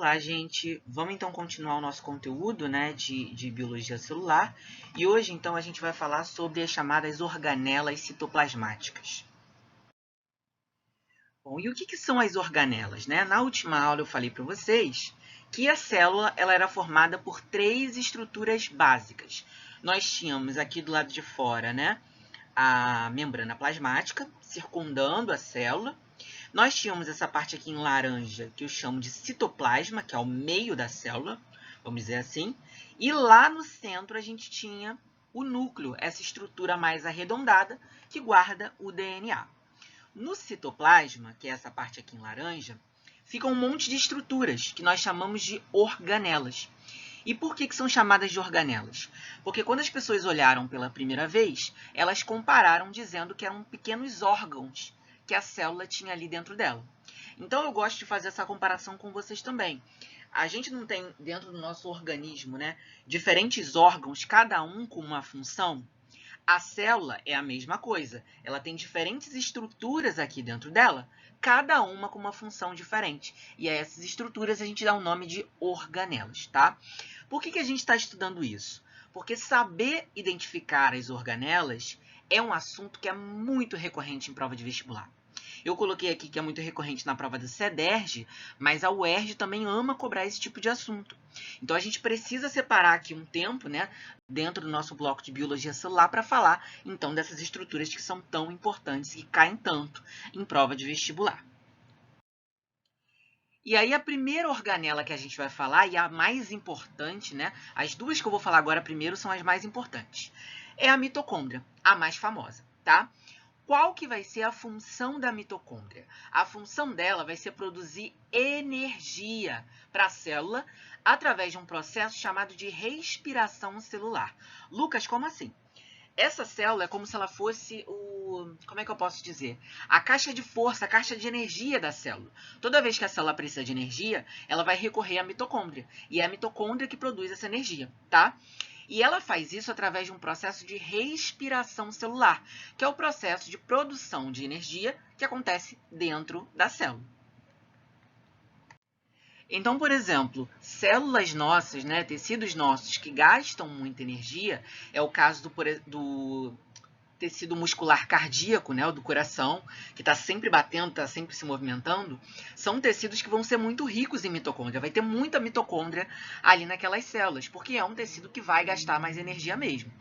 Olá, gente! Vamos então continuar o nosso conteúdo, né, de biologia celular. E hoje, então, a gente vai falar sobre as chamadas organelas citoplasmáticas. Bom, e o que são as organelas, né? Na última aula eu falei para vocês que a célula ela era formada por três estruturas básicas. Nós tínhamos aqui do lado de fora, né, a membrana plasmática circundando a célula. Nós tínhamos essa parte aqui em laranja, que eu chamo de citoplasma, que é o meio da célula, vamos dizer assim. E lá no centro a gente tinha o núcleo, essa estrutura mais arredondada, que guarda o DNA. No citoplasma, que é essa parte aqui em laranja, fica um monte de estruturas, que nós chamamos de organelas. E por que são chamadas de organelas? Porque quando as pessoas olharam pela primeira vez, elas compararam dizendo que eram pequenos órgãos que a célula tinha ali dentro dela. Então, eu gosto de fazer essa comparação com vocês também. A gente não tem dentro do nosso organismo, né, diferentes órgãos, cada um com uma função? A célula é a mesma coisa. Ela tem diferentes estruturas aqui dentro dela, cada uma com uma função diferente. E a essas estruturas a gente dá o nome de organelas, tá? Por que a gente está estudando isso? Porque saber identificar as organelas é um assunto que é muito recorrente em prova de vestibular. Eu coloquei aqui que é muito recorrente na prova do CEDERJ, mas a UERJ também ama cobrar esse tipo de assunto. Então, a gente precisa separar aqui um tempo, né, dentro do nosso bloco de biologia celular para falar, então, dessas estruturas que são tão importantes e caem tanto em prova de vestibular. E aí, a primeira organela que a gente vai falar, e a mais importante, né, as duas que eu vou falar agora primeiro são as mais importantes, é a mitocôndria, a mais famosa, tá? Qual que vai ser a função da mitocôndria? A função dela vai ser produzir energia para a célula através de um processo chamado de respiração celular. Lucas, como assim? Essa célula é como se ela fosse como é que eu posso dizer? A caixa de força, a caixa de energia da célula. Toda vez que a célula precisa de energia, ela vai recorrer à mitocôndria. E é a mitocôndria que produz essa energia, tá? E ela faz isso através de um processo de respiração celular, que é o processo de produção de energia que acontece dentro da célula. Então, por exemplo, células nossas, né, tecidos nossos que gastam muita energia, é o caso do tecido muscular cardíaco, né, o do coração, que está sempre batendo, está sempre se movimentando, são tecidos que vão ser muito ricos em mitocôndria. Vai ter muita mitocôndria ali naquelas células, porque é um tecido que vai gastar mais energia mesmo.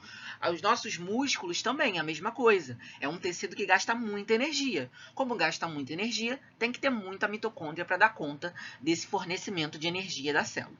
Os nossos músculos também, a mesma coisa. É um tecido que gasta muita energia. Como gasta muita energia, tem que ter muita mitocôndria para dar conta desse fornecimento de energia da célula.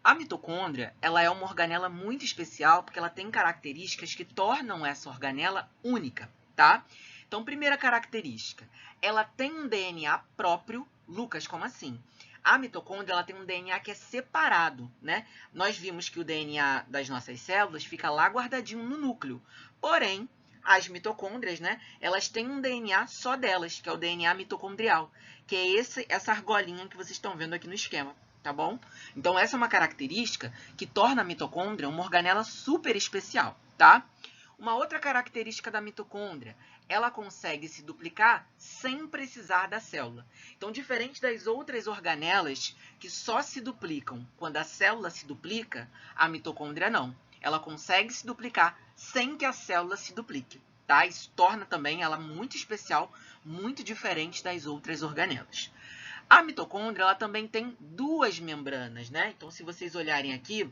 A mitocôndria, ela é uma organela muito especial porque ela tem características que tornam essa organela única, tá? Então, primeira característica, ela tem um DNA próprio. Lucas, como assim? A mitocôndria, ela tem um DNA que é separado, né? Nós vimos que o DNA das nossas células fica lá guardadinho no núcleo. Porém, as mitocôndrias, né, elas têm um DNA só delas, que é o DNA mitocondrial, que é essa argolinha que vocês estão vendo aqui no esquema. Tá bom? Então, essa é uma característica que torna a mitocôndria uma organela super especial, tá? Uma outra característica da mitocôndria, ela consegue se duplicar sem precisar da célula. Então, diferente das outras organelas que só se duplicam quando a célula se duplica, a mitocôndria não. Ela consegue se duplicar sem que a célula se duplique, tá? Isso torna também ela muito especial, muito diferente das outras organelas. A mitocôndria, ela também tem duas membranas, né? Então, se vocês olharem aqui,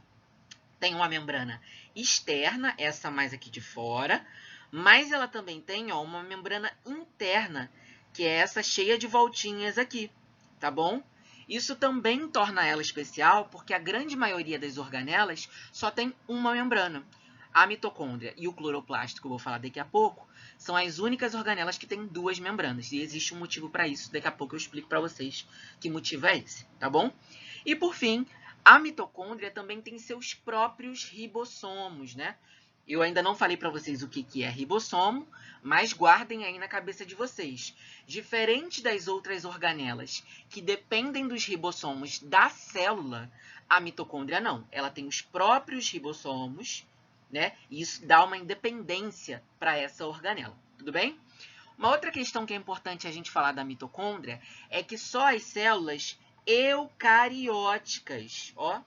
tem uma membrana externa, essa mais aqui de fora, mas ela também tem, ó, uma membrana interna, que é essa cheia de voltinhas aqui, tá bom? Isso também torna ela especial, porque a grande maioria das organelas só tem uma membrana. A mitocôndria e o cloroplasto, que eu vou falar daqui a pouco, são as únicas organelas que têm duas membranas. E existe um motivo para isso. Daqui a pouco eu explico para vocês que motivo é esse, tá bom? E por fim, a mitocôndria também tem seus próprios ribossomos, né? Eu ainda não falei para vocês o que é ribossomo, mas guardem aí na cabeça de vocês. Diferente das outras organelas que dependem dos ribossomos da célula, a mitocôndria não. Ela tem os próprios ribossomos, né? E isso dá uma independência para essa organela, tudo bem? Uma outra questão que é importante a gente falar da mitocôndria é que só as células eucarióticas, ó.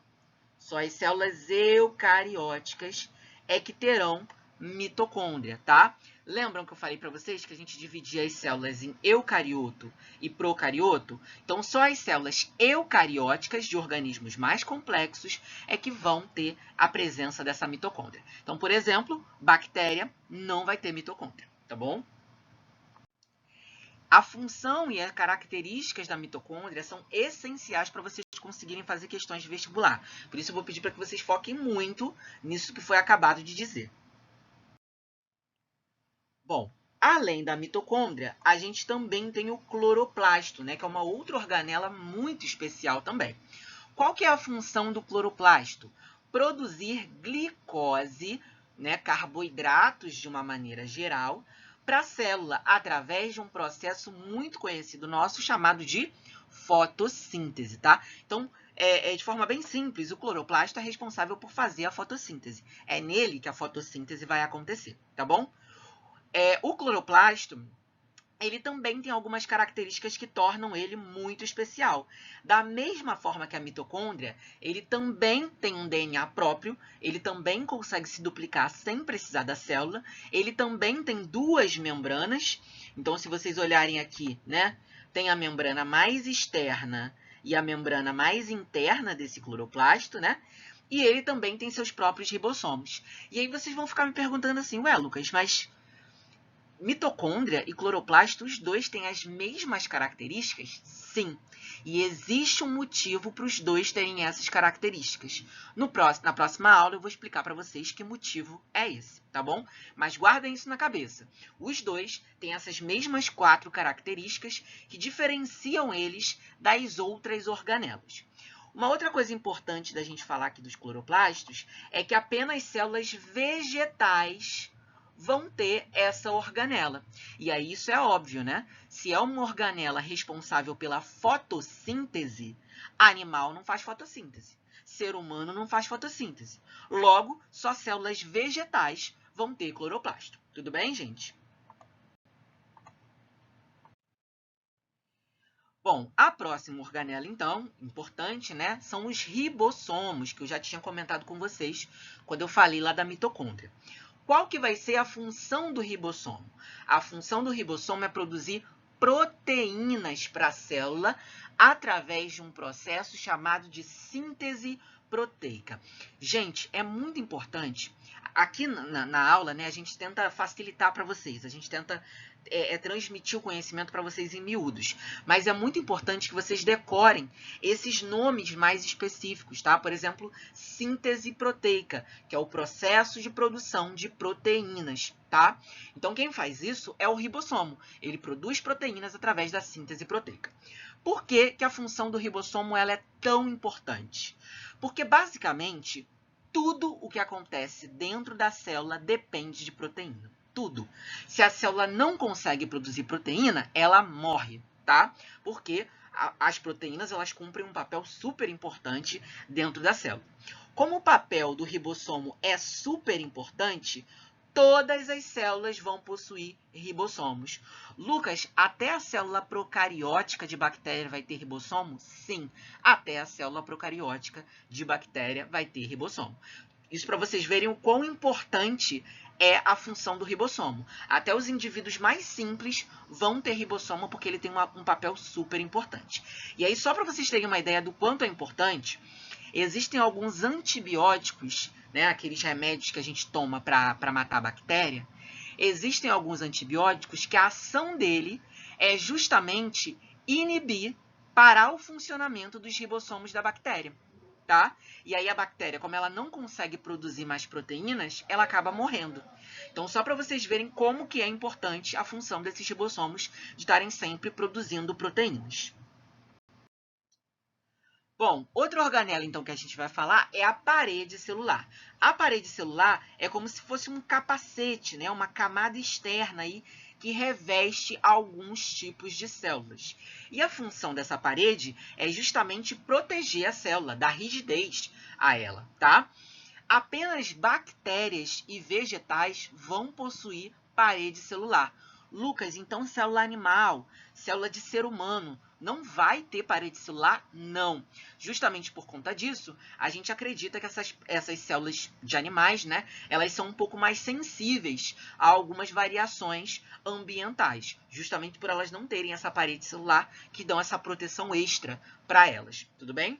Só as células eucarióticas é que terão mitocôndria, tá? Lembram que eu falei para vocês que a gente dividia as células em eucarioto e procarioto? Então, só as células eucarióticas de organismos mais complexos é que vão ter a presença dessa mitocôndria. Então, por exemplo, bactéria não vai ter mitocôndria, tá bom? A função e as características da mitocôndria são essenciais para vocês conseguirem fazer questões de vestibular. Por isso, eu vou pedir para que vocês foquem muito nisso que foi acabado de dizer. Bom, além da mitocôndria, a gente também tem o cloroplasto, né, que é uma outra organela muito especial também. Qual que é a função do cloroplasto? Produzir glicose, né, carboidratos de uma maneira geral, para a célula, através de um processo muito conhecido nosso, chamado de fotossíntese, tá? Então, de forma bem simples, o cloroplasto é responsável por fazer a fotossíntese. É nele que a fotossíntese vai acontecer, tá bom? O cloroplasto, ele também tem algumas características que tornam ele muito especial. Da mesma forma que a mitocôndria, ele também tem um DNA próprio, ele também consegue se duplicar sem precisar da célula, ele também tem duas membranas. Então, se vocês olharem aqui, né, tem a membrana mais externa e a membrana mais interna desse cloroplasto, né? E ele também tem seus próprios ribossomos. E aí vocês vão ficar me perguntando assim, ué, Lucas, mas mitocôndria e cloroplasto, os dois têm as mesmas características? Sim. E existe um motivo para os dois terem essas características. Na próxima aula eu vou explicar para vocês que motivo é esse, tá bom? Mas guardem isso na cabeça. Os dois têm essas mesmas 4 características que diferenciam eles das outras organelas. Uma outra coisa importante da gente falar aqui dos cloroplastos é que apenas células vegetais vão ter essa organela. E aí isso é óbvio, né? Se é uma organela responsável pela fotossíntese, animal não faz fotossíntese. Ser humano não faz fotossíntese. Logo, só células vegetais vão ter cloroplasto. Tudo bem, gente? Bom, a próxima organela, então, importante, né? São os ribossomos, que eu já tinha comentado com vocês quando eu falei lá da mitocôndria. Qual que vai ser a função do ribossomo? A função do ribossomo é produzir proteínas para a célula através de um processo chamado de síntese proteica. Gente, é muito importante. Aqui na aula, né, a gente tenta facilitar para vocês, a gente tenta transmitir o conhecimento para vocês em miúdos. Mas é muito importante que vocês decorem esses nomes mais específicos, tá? Por exemplo, síntese proteica, que é o processo de produção de proteínas, tá? Então, quem faz isso é o ribossomo. Ele produz proteínas através da síntese proteica. Por que que a função do ribossomo ela é tão importante? Porque, basicamente, tudo o que acontece dentro da célula depende de proteína. Tudo. Se a célula não consegue produzir proteína, ela morre, tá? Porque as proteínas elas cumprem um papel super importante dentro da célula. Como o papel do ribossomo é super importante, todas as células vão possuir ribossomos. Lucas, até a célula procariótica de bactéria vai ter ribossomo? Sim, até a célula procariótica de bactéria vai ter ribossomo. Isso para vocês verem o quão importante é a função do ribossomo. Até os indivíduos mais simples vão ter ribossomo porque ele tem um papel super importante. E aí, só para vocês terem uma ideia do quanto é importante, existem alguns antibióticos, né, aqueles remédios que a gente toma para matar a bactéria. Existem alguns antibióticos que a ação dele é justamente inibir, parar o funcionamento dos ribossomos da bactéria. Tá? E aí a bactéria, como ela não consegue produzir mais proteínas, ela acaba morrendo. Então, só para vocês verem como que é importante a função desses ribossomos de estarem sempre produzindo proteínas. Bom, outra organela, então, que a gente vai falar é a parede celular. A parede celular é como se fosse um capacete, né? Uma camada externa aí que reveste alguns tipos de células. E a função dessa parede é justamente proteger a célula, dar rigidez a ela, tá? Apenas bactérias e vegetais vão possuir parede celular. Lucas, então célula animal, célula de ser humano, Não vai ter parede celular? Não. Justamente por conta disso, a gente acredita que essas células de animais, né, elas são um pouco mais sensíveis a algumas variações ambientais, justamente por elas não terem essa parede celular que dão essa proteção extra para elas. Tudo bem?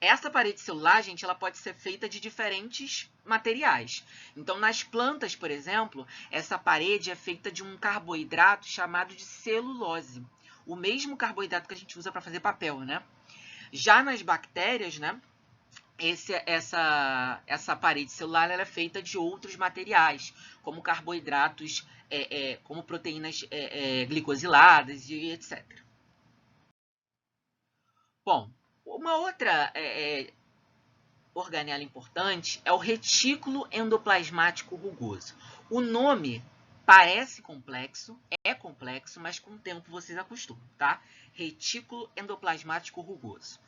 Essa parede celular, gente, ela pode ser feita de diferentes materiais. Então, nas plantas, por exemplo, essa parede é feita de um carboidrato chamado de celulose. O mesmo carboidrato que a gente usa para fazer papel, né? Já nas bactérias, né? Essa parede celular ela é feita de outros materiais, como carboidratos, como proteínas glicosiladas e etc. Bom, uma outra organela importante é o retículo endoplasmático rugoso. O nome parece complexo, é complexo, mas com o tempo vocês acostumam, tá? Retículo endoplasmático rugoso.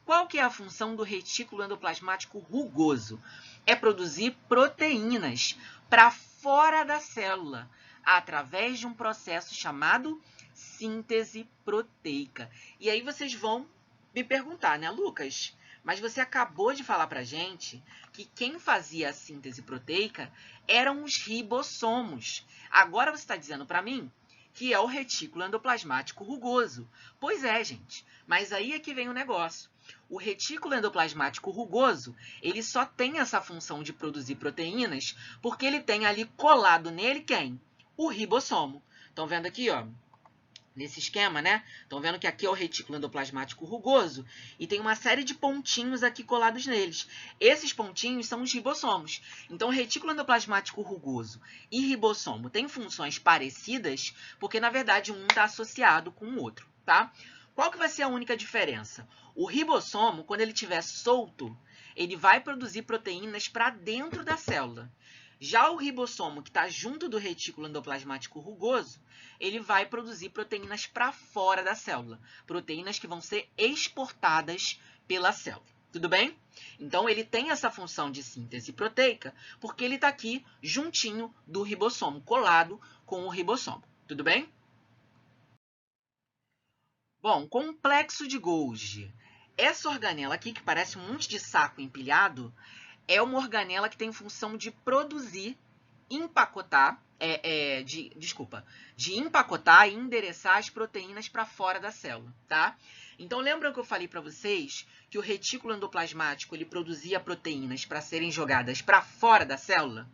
Qual que é a função do retículo endoplasmático rugoso? É produzir proteínas para fora da célula, através de um processo chamado síntese proteica. E aí vocês vão me perguntar, né, Lucas? Mas você acabou de falar para a gente que quem fazia a síntese proteica eram os ribossomos. Agora você está dizendo para mim que é o retículo endoplasmático rugoso. Pois é, gente, mas aí é que vem o negócio. O retículo endoplasmático rugoso, ele só tem essa função de produzir proteínas porque ele tem ali colado nele quem? O ribossomo. Estão vendo aqui, ó? Nesse esquema, né? Estão vendo que aqui é o retículo endoplasmático rugoso e tem uma série de pontinhos aqui colados neles. Esses pontinhos são os ribossomos. Então, o retículo endoplasmático rugoso e ribossomo têm funções parecidas porque, na verdade, um está associado com o outro, tá? Qual que vai ser a única diferença? O ribossomo, quando ele estiver solto, ele vai produzir proteínas para dentro da célula. Já o ribossomo, que está junto do retículo endoplasmático rugoso, ele vai produzir proteínas para fora da célula. Proteínas que vão ser exportadas pela célula. Tudo bem? Então, ele tem essa função de síntese proteica porque ele está aqui juntinho do ribossomo, colado com o ribossomo. Tudo bem? Bom, complexo de Golgi. Essa organela aqui, que parece um monte de saco empilhado, é uma organela que tem função de produzir, empacotar, de empacotar e endereçar as proteínas para fora da célula, tá? Então, lembram que eu falei para vocês que o retículo endoplasmático ele produzia proteínas para serem jogadas para fora da célula?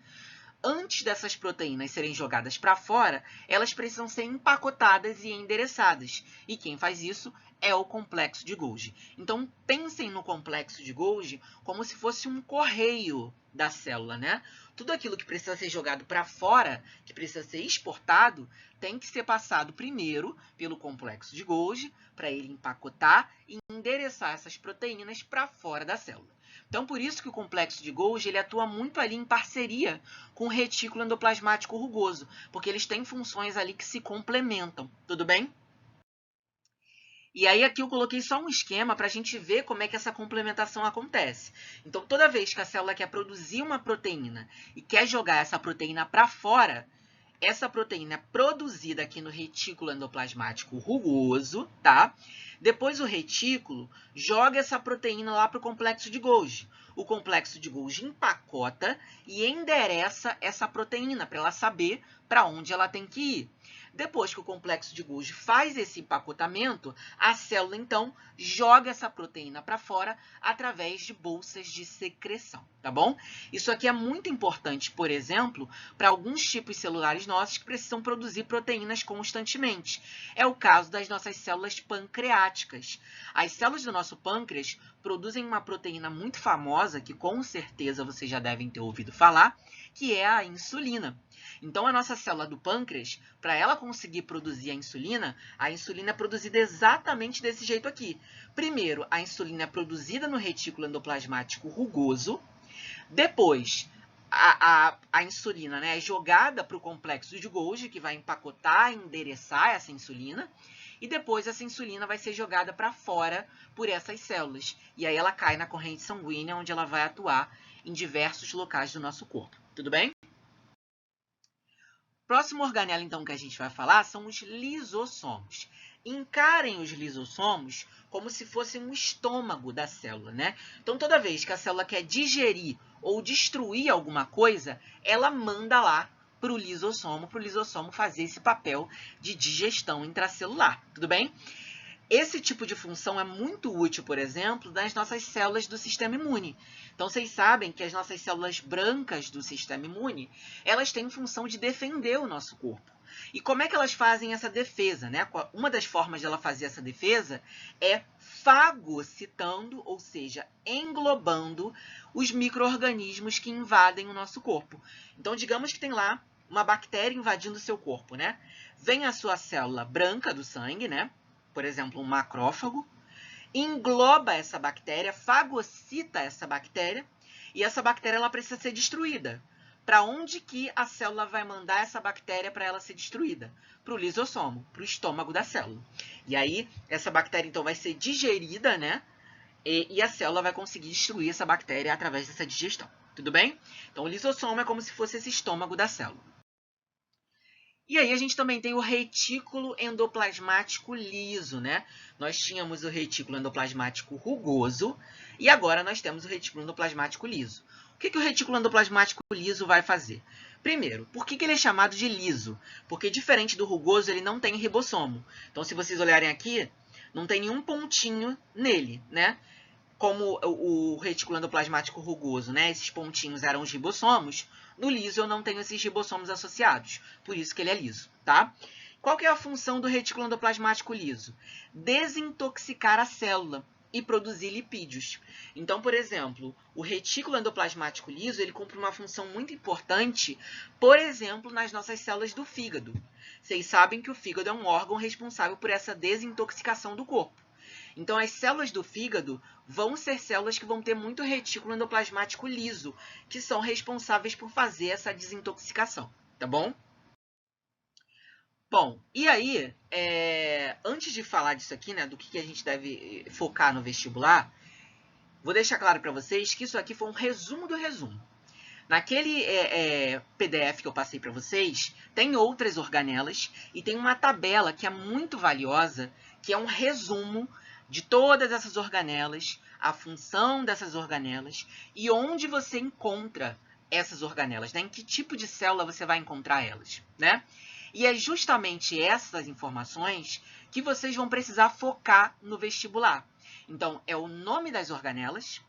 Antes dessas proteínas serem jogadas para fora, elas precisam ser empacotadas e endereçadas. E quem faz isso é o complexo de Golgi. Então, pensem no complexo de Golgi como se fosse um correio da célula, né? Tudo aquilo que precisa ser jogado para fora, que precisa ser exportado, tem que ser passado primeiro pelo complexo de Golgi, para ele empacotar e endereçar essas proteínas para fora da célula. Então, por isso que o complexo de Golgi ele atua muito ali em parceria com o retículo endoplasmático rugoso, porque eles têm funções ali que se complementam. Tudo bem? E aí aqui eu coloquei só um esquema para a gente ver como é que essa complementação acontece. Então, toda vez que a célula quer produzir uma proteína e quer jogar essa proteína para fora, essa proteína é produzida aqui no retículo endoplasmático rugoso, tá? Depois o retículo joga essa proteína lá para o complexo de Golgi. O complexo de Golgi empacota e endereça essa proteína para ela saber para onde ela tem que ir. Depois que o complexo de Golgi faz esse empacotamento, a célula, então, joga essa proteína para fora através de bolsas de secreção, tá bom? Isso aqui é muito importante, por exemplo, para alguns tipos celulares nossos que precisam produzir proteínas constantemente. É o caso das nossas células pancreáticas. As células do nosso pâncreas produzem uma proteína muito famosa, que com certeza vocês já devem ter ouvido falar, que é a insulina. Então, a nossa célula do pâncreas, para ela conseguir produzir a insulina é produzida exatamente desse jeito aqui. Primeiro, a insulina é produzida no retículo endoplasmático rugoso. Depois, a insulina, né, é jogada para o complexo de Golgi, que vai empacotar e endereçar essa insulina. E depois, essa insulina vai ser jogada para fora por essas células. E aí, ela cai na corrente sanguínea, onde ela vai atuar em diversos locais do nosso corpo. Tudo bem? Próximo organelo, então, que a gente vai falar são os lisossomos. encarem os lisossomos como se fossem um estômago da célula, né? Então, toda vez que a célula quer digerir ou destruir alguma coisa, ela manda lá para o lisossomo fazer esse papel de digestão intracelular, tudo bem? Esse tipo de função é muito útil, por exemplo, nas nossas células do sistema imune. Então, vocês sabem que as nossas células brancas do sistema imune, elas têm função de defender o nosso corpo. E como é que elas fazem essa defesa, né? Uma das formas de ela fazer essa defesa é fagocitando, ou seja, englobando os micro-organismos que invadem o nosso corpo. Então, digamos que tem lá uma bactéria invadindo o seu corpo, né? Vem a sua célula branca do sangue, né? Por exemplo, um macrófago, engloba essa bactéria, fagocita essa bactéria, e essa bactéria ela precisa ser destruída. Para onde que a célula vai mandar essa bactéria para ela ser destruída? Para o lisossomo, para o estômago da célula. E aí, essa bactéria, então, vai ser digerida, né? E a célula vai conseguir destruir essa bactéria através dessa digestão. Tudo bem? Então, o lisossomo é como se fosse esse estômago da célula. E aí a gente também tem o retículo endoplasmático liso, né? Nós tínhamos o retículo endoplasmático rugoso e agora nós temos o retículo endoplasmático liso. O que o retículo endoplasmático liso vai fazer? Primeiro, por que ele é chamado de liso? Porque diferente do rugoso, ele não tem ribossomo. Então, se vocês olharem aqui, não tem nenhum pontinho nele, né? Como o retículo endoplasmático rugoso, né? Esses pontinhos eram os ribossomos. No liso, eu não tenho esses ribossomos associados, por isso que ele é liso, tá? Qual que é a função do retículo endoplasmático liso? Desintoxicar a célula e produzir lipídios. Então, por exemplo, o retículo endoplasmático liso, ele cumpre uma função muito importante, por exemplo, nas nossas células do fígado. Vocês sabem que o fígado é um órgão responsável por essa desintoxicação do corpo. Então, as células do fígado vão ser células que vão ter muito retículo endoplasmático liso, que são responsáveis por fazer essa desintoxicação, tá bom? Bom, e aí, antes de falar disso aqui, né, do que a gente deve focar no vestibular, vou deixar claro para vocês que isso aqui foi um resumo do resumo. Naquele PDF que eu passei para vocês, tem outras organelas e tem uma tabela que é muito valiosa, que é um resumo de todas essas organelas, a função dessas organelas e onde você encontra essas organelas, né? Em que tipo de célula você vai encontrar elas, né? E é justamente essas informações que vocês vão precisar focar no vestibular. Então, é o nome das organelas,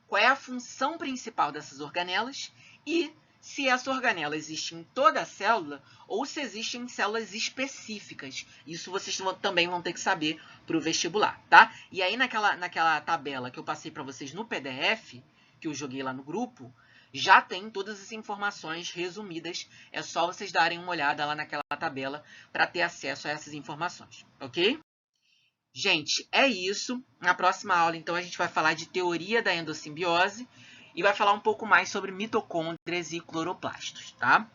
qual é a função principal dessas organelas e se essa organela existe em toda a célula ou se existem em células específicas. Isso vocês também vão ter que saber para o vestibular, tá? E aí naquela tabela que eu passei para vocês no PDF, que eu joguei lá no grupo, já tem todas as informações resumidas. É só vocês darem uma olhada lá naquela tabela para ter acesso a essas informações, ok? Gente, é isso. Na próxima aula, então, a gente vai falar de teoria da endossimbiose e vai falar um pouco mais sobre mitocôndrias e cloroplastos, tá?